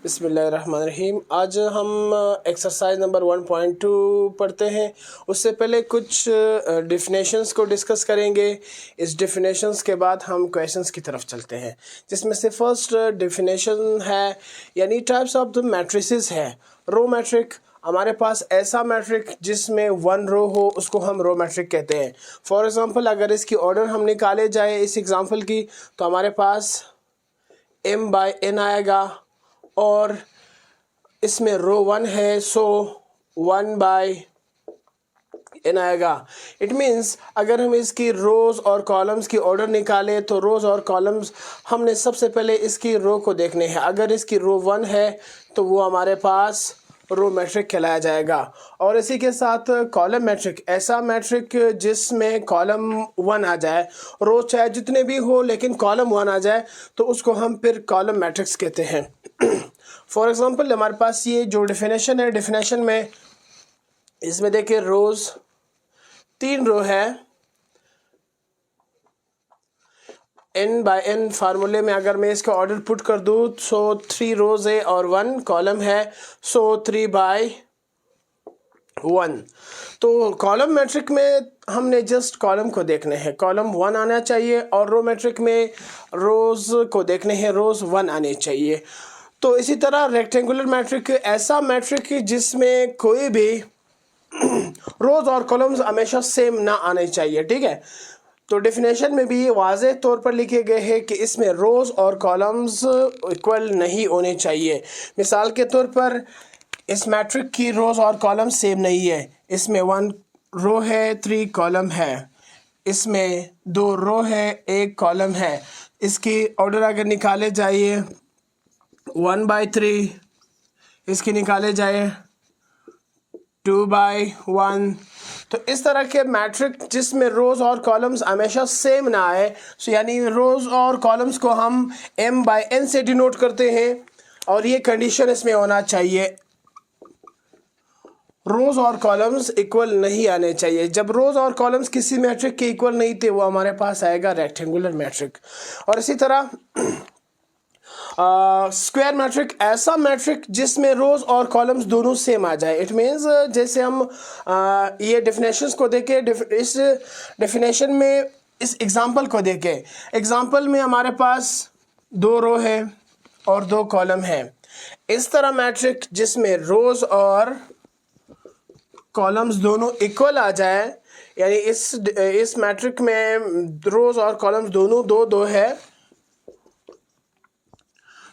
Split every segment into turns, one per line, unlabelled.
बिस्मिल्लाहिर्रहमानिर्रहीम। आज हम एक्सरसाइज नंबर 1.2 पढ़ते हैं। उससे पहले कुछ डिफिनेशंस को डिस्कस करेंगे। इस डिफिनेशंस के बाद हम क्वेश्चंस की तरफ चलते हैं, जिसमें से फर्स्ट डिफिनेशन है यानी टाइप्स ऑफ द मैट्रिसेस है। रो मैट्रिक, हमारे पास ऐसा मैट्रिक जिसमें वन रो हो उसको हम रो मैट्रिक कहते हैं। फॉर एग्ज़ाम्पल अगर इसकी ऑर्डर हम निकाले जाए इस एग्ज़ाम्पल की, तो हमारे पास m/n आएगा और इसमें रो 1 है, सो 1/n आएगा। इट मीन्स अगर हम इसकी रोज़ और कॉलम्स की ऑर्डर निकालें तो रोज़ और कॉलम्स हमने सबसे पहले इसकी रो को देखने हैं। अगर इसकी रो 1 है तो वो हमारे पास रो मैट्रिक कहलाया जाएगा। और इसी के साथ कॉलम मैट्रिक, ऐसा मैट्रिक जिसमें कॉलम 1 आ जाए, रो चाहे जितने भी हो लेकिन कॉलम 1 आ जाए तो उसको हम फिर कॉलम मैट्रिक्स कहते हैं। फॉर एग्ज़ाम्पल हमारे पास ये जो डिफिनेशन है, डिफिनेशन में इसमें देखिए रोज़ 3 रो है। n/n फार्मूले में अगर मैं इसका ऑर्डर पुट कर दूँ सो 3 रोज़ है और 1 कॉलम है, सो 3/1। तो कॉलम मैट्रिक में हमने जस्ट कॉलम को देखने हैं, कॉलम 1 आना चाहिए, और रो मैट्रिक में रोज़ को देखने हैं, रोज़ 1 आने चाहिए। तो इसी तरह रेक्टेंगुलर मैट्रिक, ऐसा मैट्रिक जिसमें कोई भी रोज़ और कॉलम्स हमेशा सेम ना आने चाहिए, ठीक है। तो डेफिनेशन में भी ये वाज़ेह तौर पर लिखे गए हैं कि इसमें रोज़ और कॉलम्स इक्वल नहीं होने चाहिए। मिसाल के तौर पर इस मैट्रिक की रोज़ और कॉलम्स सेम नहीं है। इसमें 1 रो है, 3 कॉलम है। इसमें 2 रो है, 1 कॉलम है। इसकी ऑर्डर अगर निकाले जाइए 1/3, इसकी निकाले जाए 2/1। तो इस तरह के मैट्रिक जिसमें रोज़ और कॉलम्स हमेशा सेम ना आए, सो यानी रोज़ और कॉलम्स को हम m/n से डिनोट करते हैं, और ये कंडीशन इसमें होना चाहिए, रोज़ और कॉलम्स इक्वल नहीं आने चाहिए। जब रोज़ और कॉलम्स किसी मैट्रिक के इक्वल नहीं थे वो हमारे पास आएगा रेक्टेंगुलर मैट्रिक। और इसी तरह स्क्वायर मैट्रिक, ऐसा मैट्रिक जिसमें रोज़ और कॉलम्स दोनों सेम आ जाए। इट मीन्स जैसे हम ये डेफिनेशंस को देखें, इस डेफिनेशन में इस एग्ज़ाम्पल को देखें, एग्ज़ाम्पल में हमारे पास 2 रो है और 2 कॉलम है। इस तरह मैट्रिक जिसमें रोज़ और कॉलम्स दोनों इक्वल आ जाए, यानी इस मैट्रिक में रोज़ और कॉलम्स दोनों 2-2 है,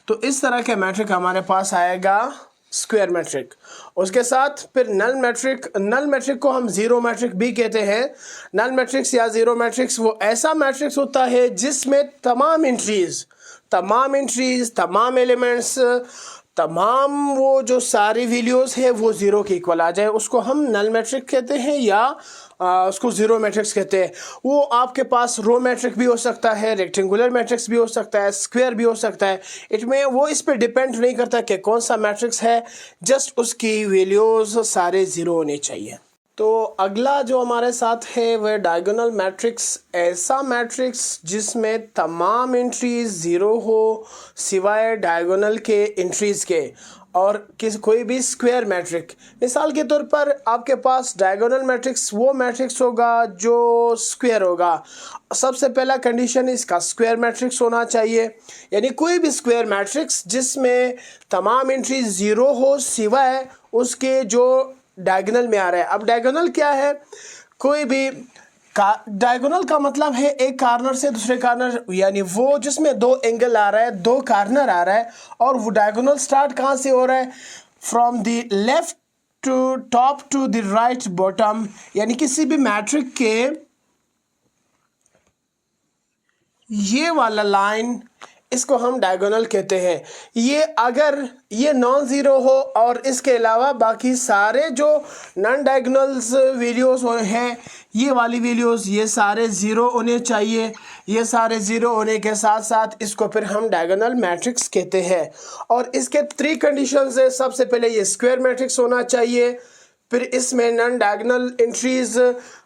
तो इस तरह के मैट्रिक हमारे पास आएगा स्क्वायर मैट्रिक। उसके साथ फिर नल मैट्रिक, नल मैट्रिक को हम ज़ीरो मैट्रिक भी कहते हैं। नल मैट्रिक्स या ज़ीरो मैट्रिक्स वो ऐसा मैट्रिक्स होता है जिसमें तमाम एंट्रीज़, तमाम एलिमेंट्स, तमाम वो जो सारी वैल्यूज़ है वो ज़ीरो के इक्वल आ जाए, उसको हम नल मैट्रिक कहते हैं या उसको ज़ीरो मैट्रिक्स कहते हैं। वो आपके पास रो मैट्रिक भी हो सकता है, रेक्टेंगुलर मैट्रिक्स भी हो सकता है, स्क्वायर भी हो सकता है। इसमें वो इस पे डिपेंड नहीं करता कि कौन सा मैट्रिक्स है, जस्ट उसकी वैल्यूज़ सारे ज़ीरो होने चाहिए। तो अगला जो हमारे साथ है वह डायगोनल मैट्रिक्स, ऐसा मैट्रिक्स जिसमें तमाम एंट्रीज ज़ीरो हो सिवाय डायगोनल के एंट्रीज़ के, और कोई भी स्क्वायर मैट्रिक। मिसाल के तौर पर आपके पास डायगोनल मैट्रिक्स वो मैट्रिक्स होगा जो स्क्वायर होगा। सबसे पहला कंडीशन इसका स्क्वायर मैट्रिक्स होना चाहिए, यानी कोई भी स्क्वायर मैट्रिक्स जिसमें तमाम एंट्रीज ज़ीरो हो सिवाय उसके जो डायगोनल में आ रहा है। अब डायगोनल क्या है? कोई भी डायगोनल का मतलब है एक कॉर्नर से दूसरे कॉर्नर, यानी वो जिसमें 2 एंगल आ रहा है, 2 कॉर्नर आ रहा है, और वो डायगोनल स्टार्ट कहाँ से हो रहा है? From the left to top to the right bottom, यानी किसी भी मैट्रिक के ये वाला लाइन, इसको हम डायगोनल कहते हैं। ये अगर ये नॉन ज़ीरो हो और इसके अलावा बाकी सारे जो नॉन डायगोनल्स वैल्यूज़ हैं, ये वाली वैल्यूज़ ये सारे ज़ीरो होने चाहिए। ये सारे ज़ीरो होने के साथ साथ इसको फिर हम डायगोनल मैट्रिक्स कहते हैं। और इसके 3 कंडीशंस है। सबसे पहले ये स्क्वायर मैट्रिक्स होना चाहिए, फिर इसमें नॉन डायगोनल एंट्रीज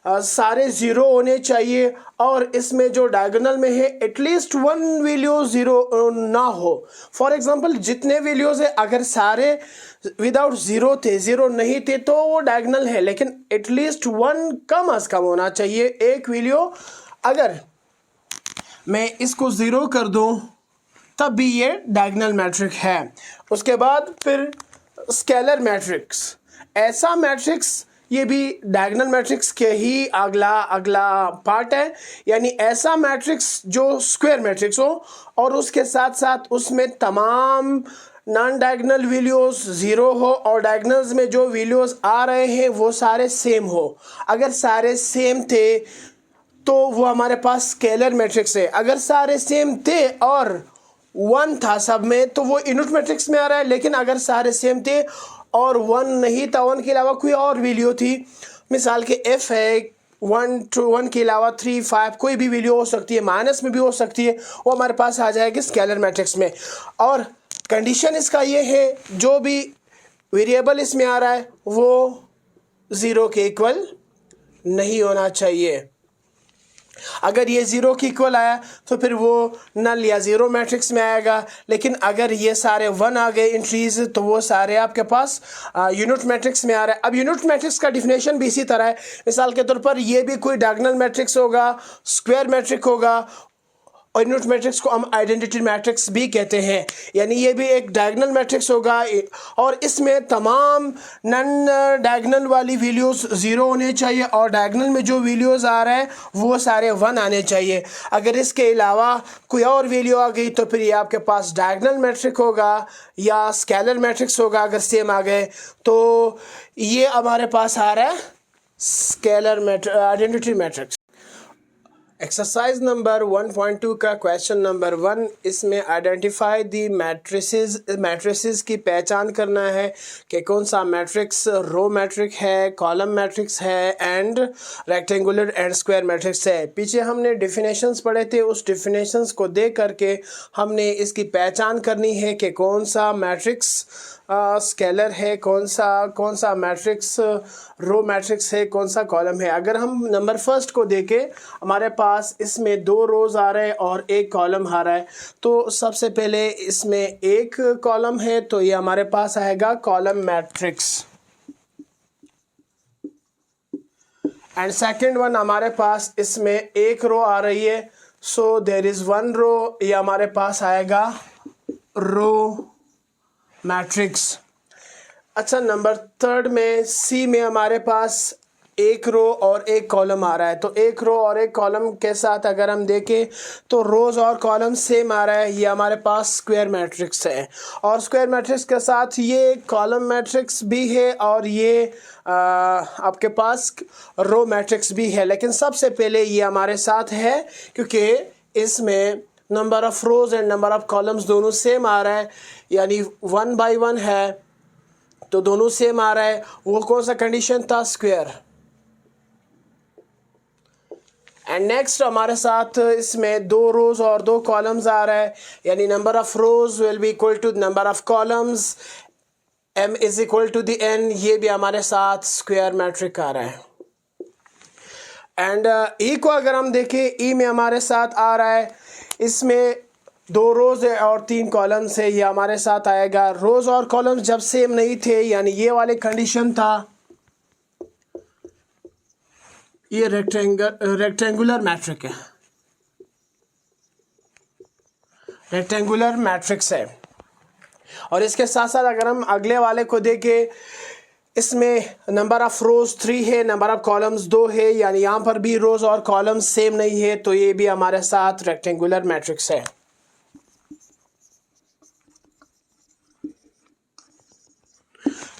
सारे ज़ीरो होने चाहिए और इसमें जो डायगोनल में है एटलीस्ट वन वैल्यू ज़ीरो ना हो। फॉर एग्जांपल जितने वैल्यूज़ है अगर सारे विदाउट ज़ीरो थे, ज़ीरो नहीं थे, तो वो डायगोनल है, लेकिन एटलीस्ट वन कम अज़ कम होना चाहिए एक वैल्यू। अगर मैं इसको ज़ीरो कर दूं तब भी ये डायगोनल मैट्रिक्स है। उसके बाद फिर स्केलर मैट्रिक्स, ऐसा मैट्रिक्स, ये भी डायगोनल मैट्रिक्स के ही अगला पार्ट है, यानी ऐसा मैट्रिक्स जो स्क्वायर मैट्रिक्स हो और उसके साथ साथ उसमें तमाम नॉन डायगोनल वैल्यूज ज़ीरो हो और डायगोनल्स में जो वैल्यूज आ रहे हैं वो सारे सेम हो। अगर सारे सेम थे तो वो हमारे पास स्केलर मैट्रिक्स है। अगर सारे सेम थे और वन था सब में तो वो यूनिट मैट्रिक्स में आ रहा है। लेकिन अगर सारे सेम थे और वन नहीं था, वन के अलावा कोई और वैल्यू थी, मिसाल के एफ है, वन टू वन के अलावा 3, 5 कोई भी वैल्यू हो सकती है, माइनस में भी हो सकती है, वो हमारे पास आ जाएगी स्केलर मैट्रिक्स में। और कंडीशन इसका ये है जो भी वेरिएबल इसमें आ रहा है वो ज़ीरो के इक्वल नहीं होना चाहिए। अगर ये ज़ीरो के इक्वल आया तो फिर वो नल या ज़ीरो मैट्रिक्स में आएगा, लेकिन अगर ये सारे वन आ गए एंट्रीज तो वो सारे आपके पास यूनिट मैट्रिक्स में आ रहा है। अब यूनिट मैट्रिक्स का डिफिनेशन भी इसी तरह है। मिसाल के तौर पर ये भी कोई डायगोनल मैट्रिक्स होगा, स्क्वायर मैट्रिक होगा, और यूनिट मैट्रिक्स को हम आइडेंटिटी मैट्रिक्स भी कहते हैं, यानी ये भी एक डायगोनल मैट्रिक्स होगा और इसमें तमाम नॉन डायगोनल वाली वैल्यूज़ ज़ीरो होने चाहिए और डायगोनल में जो वैल्यूज़ आ रहे हैं वो सारे वन आने चाहिए। अगर इसके अलावा कोई और वैल्यू आ गई तो फिर ये आपके पास डायगोनल मैट्रिक होगा या स्केलर मैट्रिक्स होगा। अगर सेम आ गए तो ये हमारे पास आ रहा है scalar identity matrix. Exercise number 1.2 का क्वेश्चन नंबर 1, इसमें आइडेंटिफाई दी मैट्रिसेस की पहचान करना है कि कौन सा मैट्रिक्स रो मैट्रिक है, कॉलम मैट्रिक्स है and rectangular and square matrix है। पीछे हमने डिफिनेशंस पढ़े थे, उस डिफिनेशंस को देख करके हमने इसकी पहचान करनी है कि कौन सा मैट्रिक्स स्केलर है, कौन सा मैट्रिक्स रो मैट्रिक्स है, कौन सा कॉलम है। अगर हम नंबर फर्स्ट को देखें, हमारे पास इसमें 2 रोज़ आ रहे हैं और 1 कॉलम आ रहा है। तो सबसे पहले इसमें 1 कॉलम है तो ये हमारे पास आएगा column matrix, and second one हमारे पास इसमें 1 रो आ रही है, सो देयर इज़ 1 रो, ये हमारे पास आएगा रो मैट्रिक्स। अच्छा, नंबर थर्ड में सी में हमारे पास 1 रो और 1 कॉलम आ रहा है। तो 1 रो और 1 कॉलम के साथ अगर हम देखें तो रोज़ और कॉलम सेम आ रहा है, ये हमारे पास स्क्वायर मैट्रिक्स है। और स्क्वायर मैट्रिक्स के साथ ये कॉलम मैट्रिक्स भी है और ये आपके पास रो मैट्रिक्स भी है। लेकिन सबसे पहले ये हमारे साथ है क्योंकि इसमें number of rows and number of columns दोनों सेम आ रहा है, यानी 1 by 1 है तो दोनों सेम आ रहा है। वो कौन सा कंडीशन था? स्क्वायर। एंड नेक्स्ट हमारे साथ इसमें 2 रोज़ और 2 कॉलम्स आ रहा है, यानी number of rows will be equal to number of columns, m is equal to the n, ये भी हमारे साथ स्क्वायर मैट्रिक आ रहा है। एंड ई को अगर हम देखें, ई में हमारे साथ आ रहा है, इसमें 2 रोज़ है और 3 कॉलम्स है, ये हमारे साथ आएगा। रोज़ और कॉलम्स जब सेम नहीं थे, यानी ये वाले कंडीशन था, ये रेक्टेंगुलर मैट्रिक है, रेक्टेंगुलर मैट्रिक्स है। और इसके साथ साथ अगर हम अगले वाले को देखें, इसमें नंबर ऑफ़ रोज़ 3 है, नंबर ऑफ़ कॉलम्स 2 है, यानी यहाँ पर भी रोज़ और कॉलम्स सेम नहीं है, तो ये भी हमारे साथ रेक्टेंगुलर मैट्रिक्स है।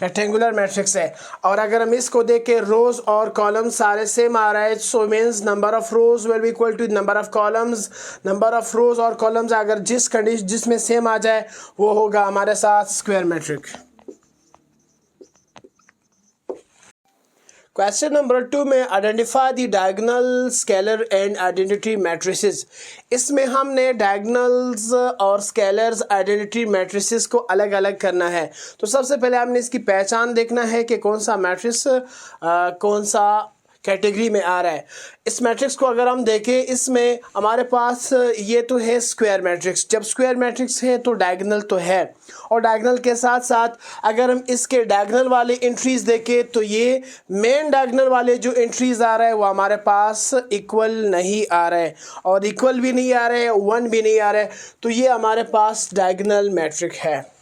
रेक्टेंगुलर मैट्रिक्स है। और अगर हम इसको देखें, रोज़ और कॉलम्स सारे सेम आ रहा है, so means number of rows will be equal to number of columns. Number of rows और कॉलम्स अगर जिसमें सेम आ जाए वो होगा हमारे साथ स्क्वायर मैट्रिक। क्वेश्चन नंबर 2 में identify the diagonal scalar and identity matrices. इसमें हमने डायगोनल्स और स्केलर्स आइडेंटिटी मैट्रिसेस को अलग अलग करना है। तो सबसे पहले हमने इसकी पहचान देखना है कि कौन सा मैट्रिक्स कौन सा कैटेगरी में आ रहा है। इस मैट्रिक्स को अगर हम देखें, इसमें हमारे पास ये तो है स्क्वायर मैट्रिक्स। जब स्क्वायर मैट्रिक्स है तो डायगोनल तो है, और डायगोनल के साथ साथ अगर हम इसके डायगोनल वाले एंट्रीज देखें तो ये मेन डायगोनल वाले जो एंट्रीज आ रहा है वो हमारे पास इक्वल नहीं आ रहा है, और इक्वल भी नहीं आ रहे हैं, 1 भी नहीं आ रहा है, तो ये हमारे पास डायगोनल मैट्रिक है।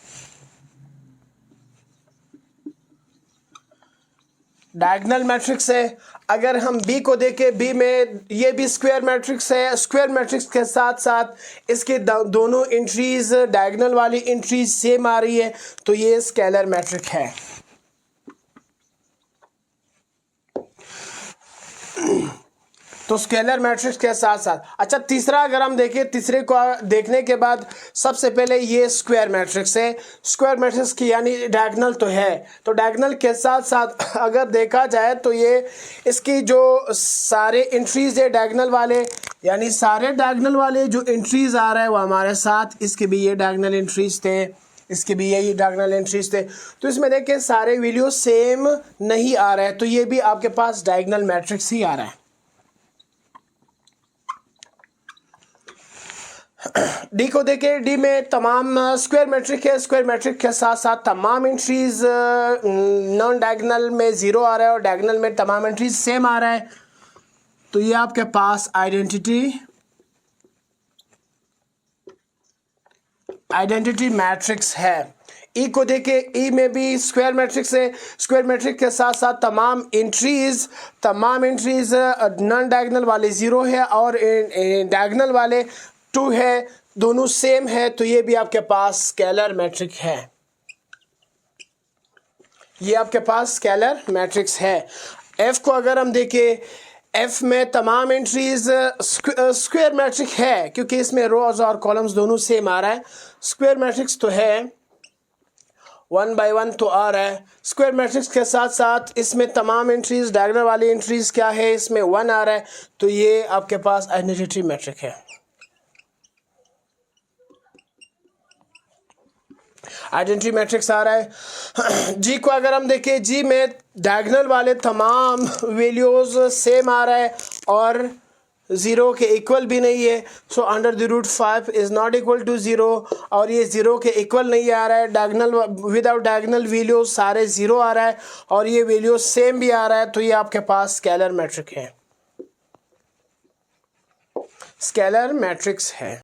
डायगोनल मैट्रिक्स है। अगर हम बी को देखें, बी में ये भी स्क्वायर मैट्रिक्स है। स्क्वायर मैट्रिक्स के साथ साथ इसके दोनों एंट्रीज डायगोनल वाली एंट्रीज सेम आ रही है, तो ये स्केलर मैट्रिक है। तो स्केलर मैट्रिक्स के साथ साथ, अच्छा तीसरा अगर हम देखें, तीसरे को देखने के बाद सबसे पहले ये स्क्वायर मैट्रिक्स है। स्क्वायर मैट्रिक्स की यानी डायगोनल तो है, तो डायगोनल के साथ साथ अगर देखा जाए तो ये इसकी जो सारे एंट्रीज है डायगोनल वाले, यानी सारे डायगोनल वाले जो एंट्रीज आ रहा है वो हमारे साथ, इसके भी ये डायगोनल एंट्रीज थे, इसके भी यही डायगोनल एंट्रीज थे। तो इसमें देखें सारे वैल्यू सेम नहीं आ रहा है, तो ये भी आपके पास डायगोनल मैट्रिक्स ही आ रहा है। डी को देखें, डी में तमाम स्क्वायर मैट्रिक है। स्क्वायर मैट्रिक के साथ साथ तमाम एंट्रीज नॉन डायगोनल में 0 आ रहा है और डायगोनल में तमाम एंट्रीज सेम आ रहा है, तो ये आपके पास आइडेंटिटी मैट्रिक्स है। ई को देखें, ई में भी स्क्वायर मैट्रिक्स है। स्क्वायर मैट्रिक्स के साथ साथ तमाम एंट्रीज नॉन डायगोनल वाले 0 है और डायगोनल वाले 2 है, दोनों सेम है, तो ये भी आपके पास स्केलर मैट्रिक है। ये आपके पास स्केलर मैट्रिक्स है। एफ को अगर हम देखें, एफ में तमाम एंट्रीज स्क्वायर मैट्रिक है, क्योंकि इसमें रोज और कॉलम्स दोनों सेम आ रहा है। स्क्वायर मैट्रिक्स तो है, 1 by 1 तो आ रहा है। स्क्वायर मैट्रिक्स के साथ साथ इसमें तमाम एंट्रीज डायगोनल वाली एंट्रीज क्या है, इसमें 1 आ रहा है, तो ये आपके पास आइडेंटिटी मैट्रिक है। आइडेंटिटी मैट्रिक्स आ रहा है। जी को अगर हम देखें, जी में डायगोनल वाले तमाम वैल्यूज सेम आ रहा है और 0 के इक्वल भी नहीं है, so under the root 5 is not equal to 0, और ये 0 के इक्वल नहीं आ रहा है। डायगोनल विदाउट डायगोनल वैल्यूज सारे 0 आ रहा है और ये वैल्यू सेम भी आ रहा है, तो ये आपके पास स्केलर मैट्रिक है, स्केलर मैट्रिक्स है।